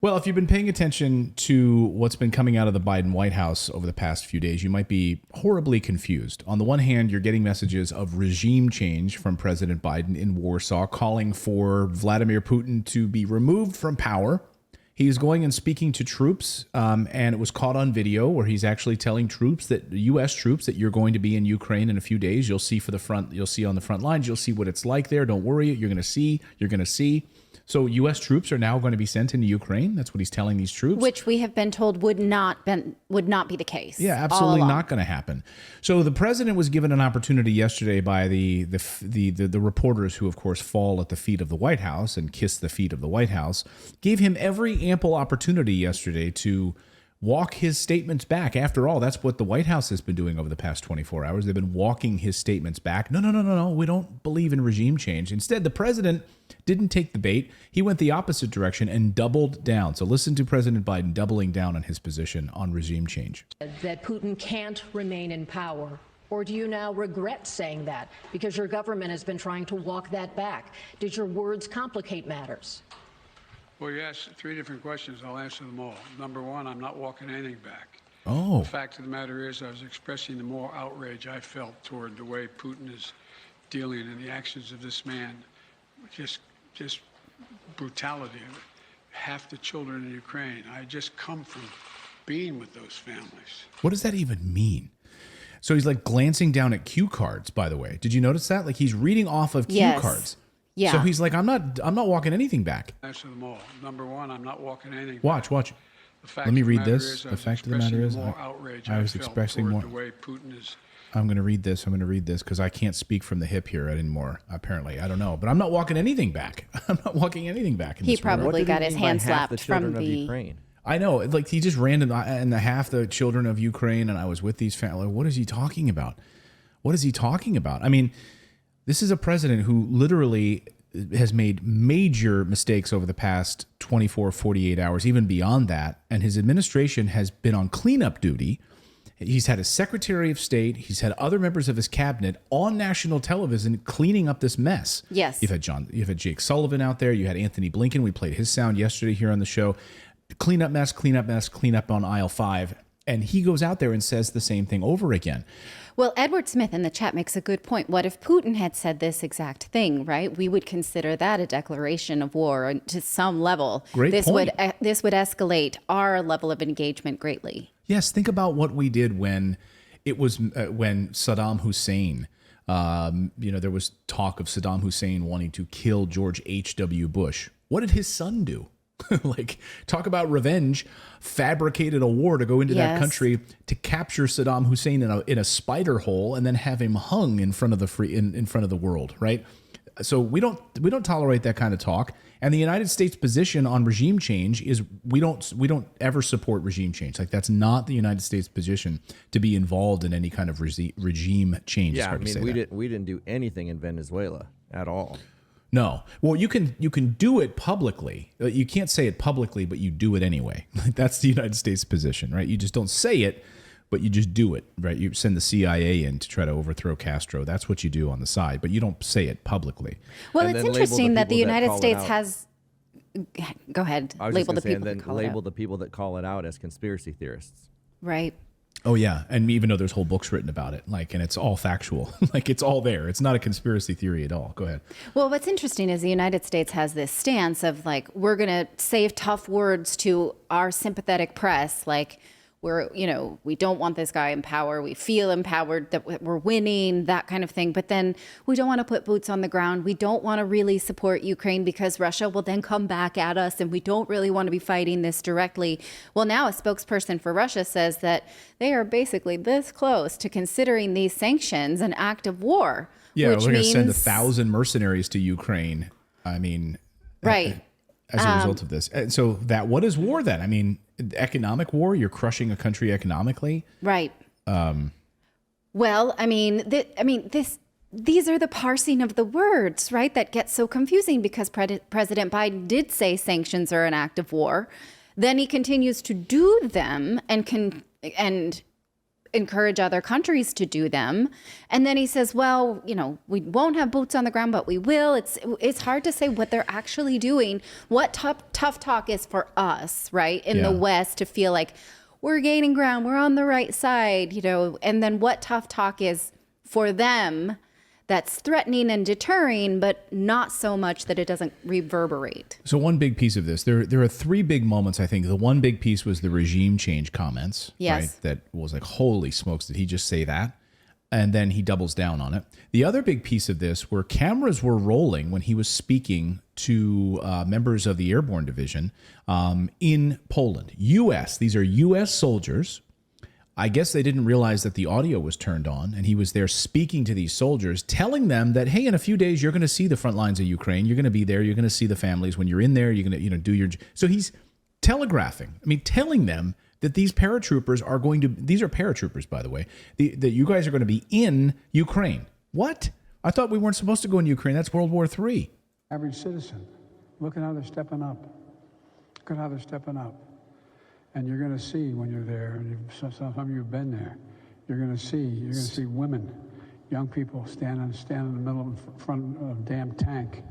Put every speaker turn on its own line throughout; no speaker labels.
Well, if you've been paying attention to what's been coming out of the Biden White House over the past few days, you might be horribly confused. On the one hand, you're getting messages of regime change from President Biden in Warsaw, calling for Vladimir Putin to be removed from power. He's going and speaking to troops, and it was caught on video where he's actually telling troops that U.S. troops that you're going to be in Ukraine in a few days. You'll see you'll see on the front lines. You'll see what it's like there. Don't worry, you're going to see. You're going to see. So U.S. troops are now going to be sent into Ukraine. That's what he's telling these troops.
Which we have been told would not be the case.
Yeah, absolutely not going to happen. So the president was given an opportunity yesterday by the reporters who, of course, fall at the feet of the White House and kiss the feet of the White House, gave him every ample opportunity yesterday to walk his statements back. After all, that's what the White House has been doing over the past 24 hours. They've been walking his statements back. No. We don't believe in regime change. Instead, the president didn't take the bait. He went the opposite direction and doubled down. So listen to President Biden doubling down on his position on regime change.
That Putin can't remain in power. Or do you now regret saying that because your government has been trying to walk that back? Did your words complicate matters?
Well, you asked three different questions. I'll answer them all. Number one, I'm not walking anything back.
Oh.
The fact of the matter is I was expressing the more outrage I felt toward the way Putin is dealing in the actions of this man. Just brutality of it. Half the children in Ukraine. I just come from being with those families.
What does that even mean? So he's like glancing down at cue cards, by the way. Did you notice that? Like he's reading off of cue cards.
Yeah.
So he's like, I'm not walking anything back.
Answer them all. Number one, I'm not walking anything
back. Watch. Let me read this. The fact of the matter is, I was expressing more.
The way Putin is.
I'm going to read this because I can't speak from the hip here anymore, apparently. I don't know. But I'm not walking anything back. I'm not walking anything back.
He probably got his hand slapped from the
Ukraine.
I know. Like he just ran in the half the children of Ukraine, and I was with these families. What is he talking about? What is he talking about? I mean, this is a president who literally has made major mistakes over the past 24, 48 hours, even beyond that. And his administration has been on cleanup duty. He's had a Secretary of State. He's had other members of his cabinet on national television cleaning up this mess.
Yes.
You've had Jake Sullivan out there. You had Anthony Blinken. We played his sound yesterday here on the show. Clean up mess, clean up on aisle 5. And he goes out there and says the same thing over again.
Well, Edward Smith in the chat makes a good point. What if Putin had said this exact thing, right? We would consider that a declaration of war to some level.
Great point.
This would escalate our level of engagement greatly.
Yes, think about what we did when when Saddam Hussein, there was talk of Saddam Hussein wanting to kill George H.W. Bush. What did his son do? Like, talk about revenge, fabricated a war to go into that country to capture Saddam Hussein in a spider hole and then have him hung in front of the world, right? So we don't tolerate that kind of talk. And the United States position on regime change is we don't ever support regime change. Like, that's not the United States position to be involved in any kind of regime change.
Yeah, I mean, we didn't do anything in Venezuela at all.
No. Well, you can do it publicly. You can't say it publicly, but you do it anyway. That's the United States position, right? You just don't say it, but you just do it, right? You send the CIA in to try to overthrow Castro. That's what you do on the side, but you don't say it publicly.
Well, it's interesting that the United States has. Go ahead.
Label the people that call it out as conspiracy theorists.
Right.
Oh, yeah. And even though there's whole books written about it, and it's all factual, it's all there. It's not a conspiracy theory at all. Go ahead.
Well, what's interesting is the United States has this stance of we're going to say tough words to our sympathetic press. We don't want this guy in power. We feel empowered that we're winning, that kind of thing. But then we don't want to put boots on the ground. We don't want to really support Ukraine because Russia will then come back at us, and we don't really want to be fighting this directly. Well, now a spokesperson for Russia says that they are basically this close to considering these sanctions an act of war.
Yeah, we're going to send 1,000 mercenaries to Ukraine. I mean,
right.
As a result of this. And so what is war then? I mean, economic war, you're crushing a country economically.
Right. Well, I mean, these are the parsing of the words, right? That gets so confusing because President Biden did say sanctions are an act of war. Then he continues to do them and encourage other countries to do them. And then he says, well, we won't have boots on the ground, but we will. It's hard to say what they're actually doing, what tough talk is for us, right, in the West to feel like we're gaining ground, we're on the right side, and then what tough talk is for them that's threatening and deterring, but not so much that it doesn't reverberate.
So one big piece of this, there are three big moments, I think. The one big piece was the regime change comments, right? That was like, holy smokes, did he just say that? And then he doubles down on it. The other big piece of this were cameras were rolling when he was speaking to members of the Airborne Division in Poland. U.S., these are U.S. soldiers. I guess they didn't realize that the audio was turned on, and he was there speaking to these soldiers, telling them that, hey, in a few days, you're going to see the front lines of Ukraine. You're going to be there. You're going to see the families. When you're in there, you're going to do your... So he's telegraphing, telling them that these paratroopers are going to... These are paratroopers, by the way, that you guys are going to be in Ukraine. What? I thought we weren't supposed to go in Ukraine. That's World War III.
Average citizen, look at how they're stepping up. Look at how they're stepping up. And you're going to see when you're there, and some of you have been there, you're going to see women, young people standing in the middle in front of a damn tank,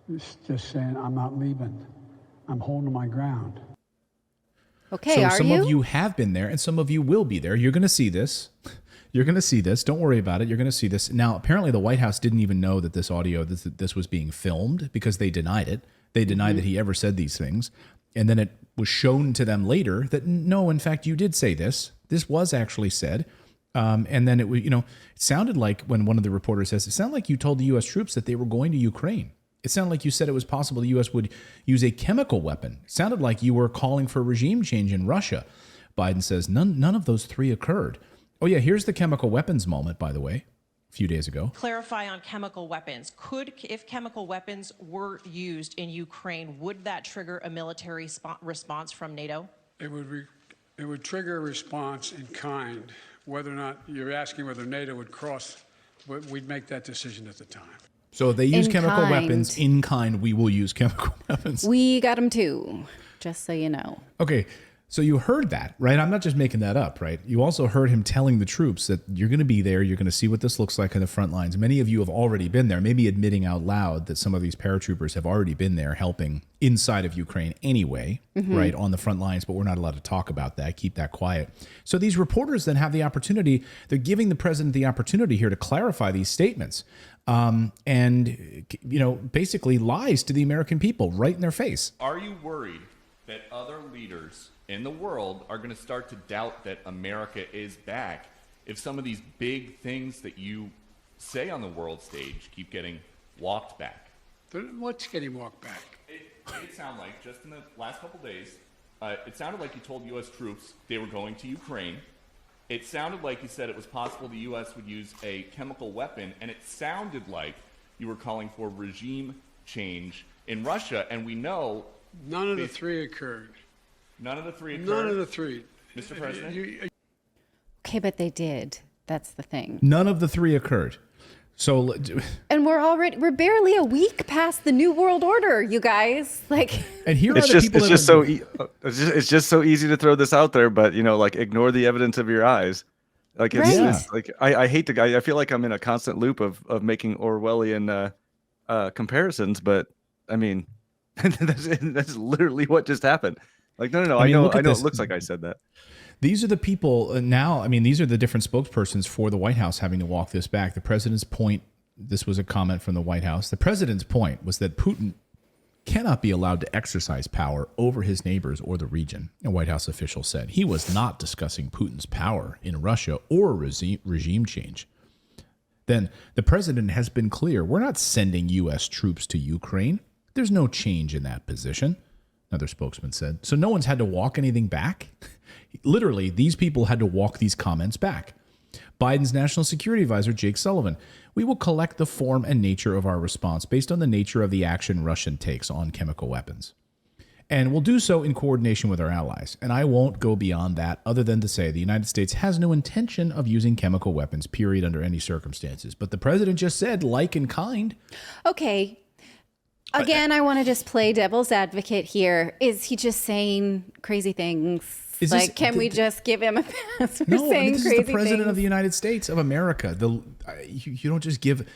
just saying, I'm not leaving. I'm holding my ground.
Okay,
so
are
some
you?
of you have been there, and some of you will be there. You're going to see this. You're going to see this. Don't worry about it. You're going to see this. Now, apparently the White House didn't even know that this audio, this was being filmed, because they denied it. They denied that he ever said these things. And then it was shown to them later that, no, in fact, you did say this. This was actually said. And then it sounded like, when one of the reporters says, it sounded like you told the U.S. troops that they were going to Ukraine. It sounded like you said it was possible the U.S. would use a chemical weapon. It sounded like you were calling for regime change in Russia. Biden says none of those three occurred. Oh, yeah, here's the chemical weapons moment, by the way, a few days ago.
Clarify on chemical weapons. If chemical weapons were used in Ukraine, would that trigger a military response from NATO?
It would trigger a response in kind. Whether or not you're asking whether NATO would cross, we'd make that decision at the time.
So if they use
In
chemical
kind.
weapons in kind, we will use chemical weapons.
We got them too, just so you know.
Okay, so you heard that, right? I'm not just making that up, right? You also heard him telling the troops that you're going to be there. You're going to see what this looks like on the front lines. Many of you have already been there, maybe admitting out loud that some of these paratroopers have already been there helping inside of Ukraine anyway, right, on the front lines, but we're not allowed to talk about that, keep that quiet. So these reporters then have the opportunity, they're giving the president the opportunity here to clarify these statements. And basically lies to the American people right in their face.
Are you worried that other leaders in the world are going to start to doubt that America is back if some of these big things that you say on the world stage keep getting walked back?
What's getting walked back?
It sounded like, just in the last couple days, it sounded like you told U.S. troops they were going to Ukraine. It sounded like you said it was possible the U.S. would use a chemical weapon, and it sounded like you were calling for regime change in Russia, and we know...
None of the three occurred.
None of the three occurred?
None of the three.
Mr. President?
Okay, but they did. That's the thing.
None of the three occurred. So,
And we're barely a week past the New World Order, you guys.
And here
it's
are
just
the people
it's just so easy to throw this out there, but ignore the evidence of your eyes. It's like I hate the guy. I feel like I'm in a constant loop of making Orwellian comparisons, but I mean that's literally what just happened. Like no, I know it looks like I said that.
These are the people now. I mean, these are the different spokespersons for the White House having to walk this back. The president's point, this was a comment from the White House. The president's point was that Putin cannot be allowed to exercise power over his neighbors or the region, a White House official said. He was not discussing Putin's power in Russia or regime change. Then the president has been clear, we're not sending U.S. troops to Ukraine. There's no change in that position, another spokesman said. So no one's had to walk anything back. Literally, these people had to walk these comments back. Biden's National Security Advisor, Jake Sullivan, we will collect the form and nature of our response based on the nature of the action Russia takes on chemical weapons. And we'll do so in coordination with our allies. And I won't go beyond that other than to say the United States has no intention of using chemical weapons, period, under any circumstances. But the president just said, like and kind.
Okay. Again, I want to just play devil's advocate here. Is he just saying crazy things? Like, can we just give him a pass for
No,
saying
this
crazy
is the president
things?
of the United States of America. You don't just give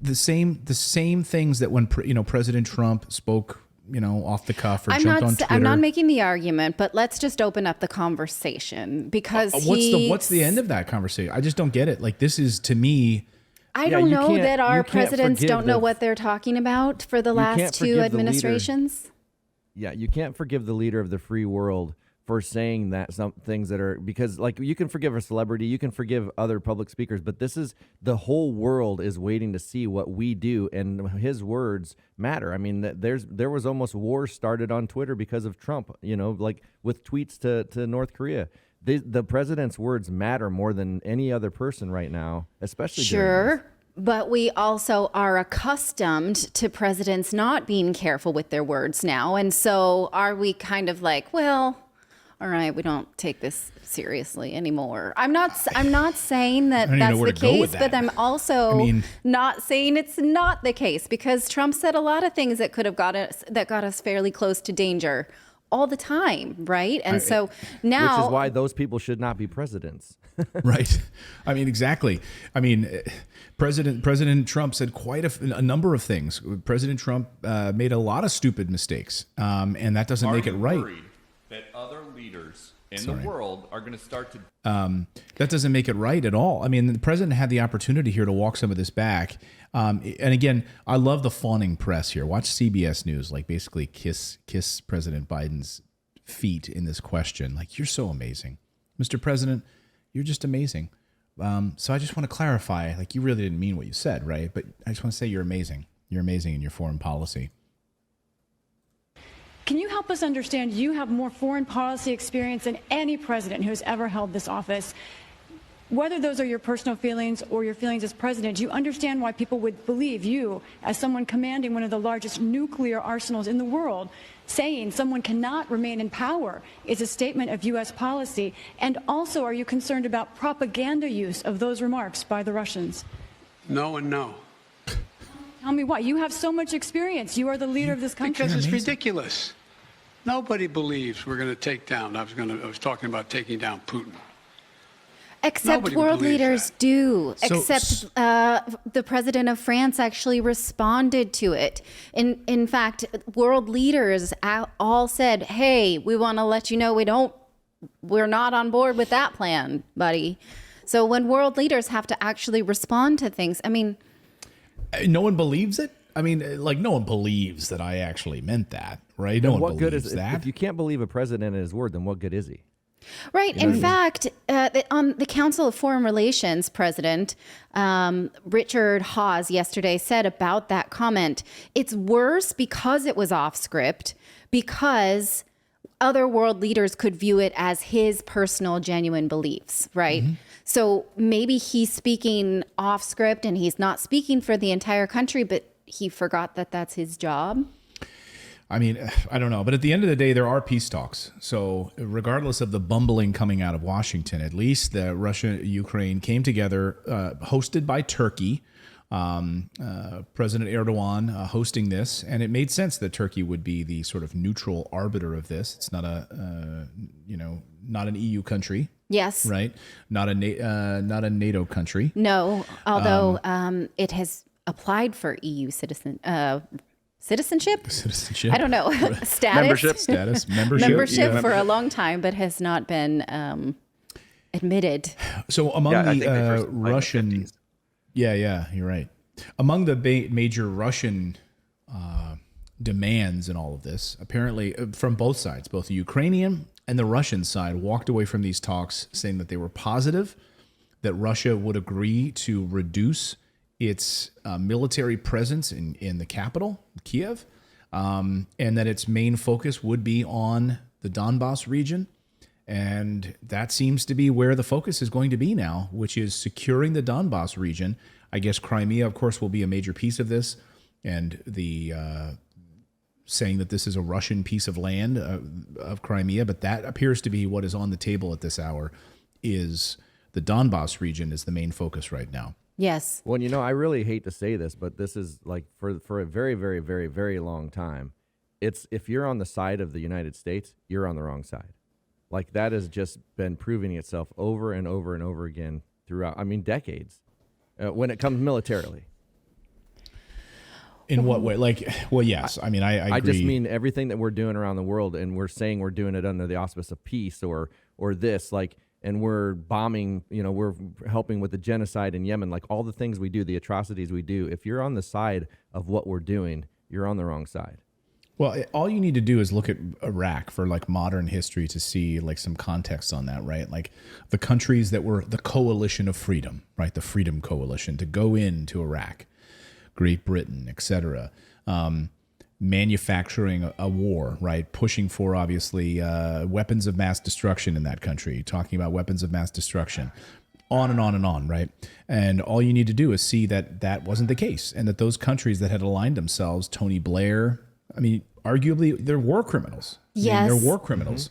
the same things that when President Trump spoke off the cuff or jumped on Twitter.
I'm not making the argument, but let's just open up the conversation because
what's the end of that conversation? I just don't get it. Like, this is, to me.
I don't know that our
you can't
presidents
forgive
don't know what they're talking about for the last
can't
two
forgive the leader.
administrations.
Yeah, you can't forgive the leader of the free world for saying that some things that are, because like you can forgive a celebrity, you can forgive other public speakers, but this is, the whole world is waiting to see what we do, and his words matter. I mean, there was almost war started on Twitter because of Trump, like with tweets to North Korea. The president's words matter more than any other person right now, especially during this.
But we also are accustomed to presidents not being careful with their words now. And so are we kind of like, well, all right, we don't take this seriously anymore. I'm not saying that that's the case, but I'm also not saying it's not the case, because Trump said a lot of things that could have got us fairly close to danger all the time, right? And so now,
which is why those people should not be presidents.
Right. I mean, exactly. I mean, President Trump said quite a number of things. President Trump made a lot of stupid mistakes, and that doesn't make it right.
Are you worried that other leaders in the world are going to start to...
That doesn't make it right at all. I mean, the president had the opportunity here to walk some of this back. And again, I love the fawning press here. Watch CBS News, like basically kiss President Biden's feet in this question. Like, you're so amazing, Mr. President. You're just amazing. So I just want to clarify, like, you really didn't mean what you said, right? But I just want to say you're amazing. You're amazing in your foreign policy.
Can you help us understand, you have more foreign policy experience than any president who has ever held this office. Whether those are your personal feelings or your feelings as president, do you understand why people would believe you, as someone commanding one of the largest nuclear arsenals in the world, saying someone cannot remain in power is a statement of U.S. policy? And also, are you concerned about propaganda use of those remarks by the Russians?
No and no.
Tell me why. You have so much experience. You are the leader of this country.
Because it's ridiculous. Nobody believes we're going to take down. I was talking about taking down Putin.
Except world leaders do. Except the president of France actually responded to it. In fact, world leaders all said, "Hey, we want to let you know we're not on board with that plan, buddy." So when world leaders have to actually respond to things, I mean,
no one believes it. I mean, like, no one believes that I actually meant that, right? No one believes that.
If you can't believe a president and his word, then what good is he?
Right. In fact, on the Council of Foreign Relations president, Richard Hawes, yesterday said about that comment, it's worse because it was off script, because other world leaders could view it as his personal, genuine beliefs, right? Mm-hmm. So maybe he's speaking off script and he's not speaking for the entire country, but he forgot that that's his job.
I mean, I don't know. But at the end of the day, there are peace talks. So regardless of the bumbling coming out of Washington, at least the Russia-Ukraine came together, hosted by Turkey, President Erdogan hosting this. And it made sense that Turkey would be the sort of neutral arbiter of this. It's not not an EU country.
Yes.
Right. Not a NATO country.
No, although it has applied for EU citizenship. I don't know. Status. Membership for a long time, but has not been admitted.
So among the Russian, you're right. Among the major Russian demands in all of this, apparently from both sides, both the Ukrainian and the Russian side walked away from these talks saying that they were positive that Russia would agree to reduce its military presence in the capital, Kiev, and that its main focus would be on the Donbass region. And that seems to be where the focus is going to be now, which is securing the Donbass region. I guess Crimea, of course, will be a major piece of this, and the saying that this is a Russian piece of land of Crimea, but that appears to be what is on the table at this hour. Is the Donbass region is the main focus right now.
Yes.
Well, I really hate to say this, but this is like for a very, very, very, very long time. It's if you're on the side of the United States, you're on the wrong side. Like that has just been proving itself over and over and over again throughout, decades when it comes militarily.
In what way? Like, well, yes. I agree.
I just mean everything that we're doing around the world, and we're saying we're doing it under the auspice of peace or this, like, and we're bombing, we're helping with the genocide in Yemen, like all the things we do, the atrocities we do. If you're on the side of what we're doing, you're on the wrong side.
Well, all you need to do is look at Iraq for like modern history to see like some context on that, right? Like the countries that were the coalition of freedom, right? The Freedom Coalition to go into Iraq, Great Britain, etc., manufacturing a war, right? Pushing for obviously weapons of mass destruction in that country, talking about weapons of mass destruction, on and on and on, right? And all you need to do is see that that wasn't the case, and that those countries that had aligned themselves, Tony Blair, arguably they're war criminals.
Yes.
They're war criminals.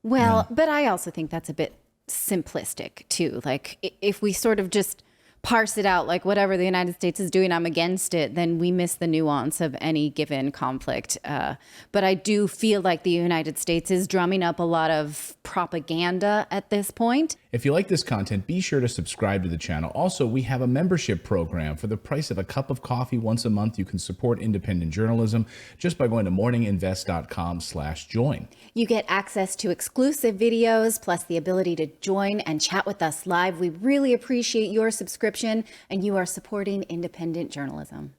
Well, but I also think that's a bit simplistic too. Like if we sort of just parse it out, like whatever the United States is doing, I'm against it, then we miss the nuance of any given conflict. But I do feel like the United States is drumming up a lot of propaganda at this point.
If you like this content, be sure to subscribe to the channel. Also, we have a membership program. For the price of a cup of coffee once a month, you can support independent journalism just by going to morninginvest.com/join.
You get access to exclusive videos, plus the ability to join and chat with us live. We really appreciate your subscription, and you are supporting independent journalism.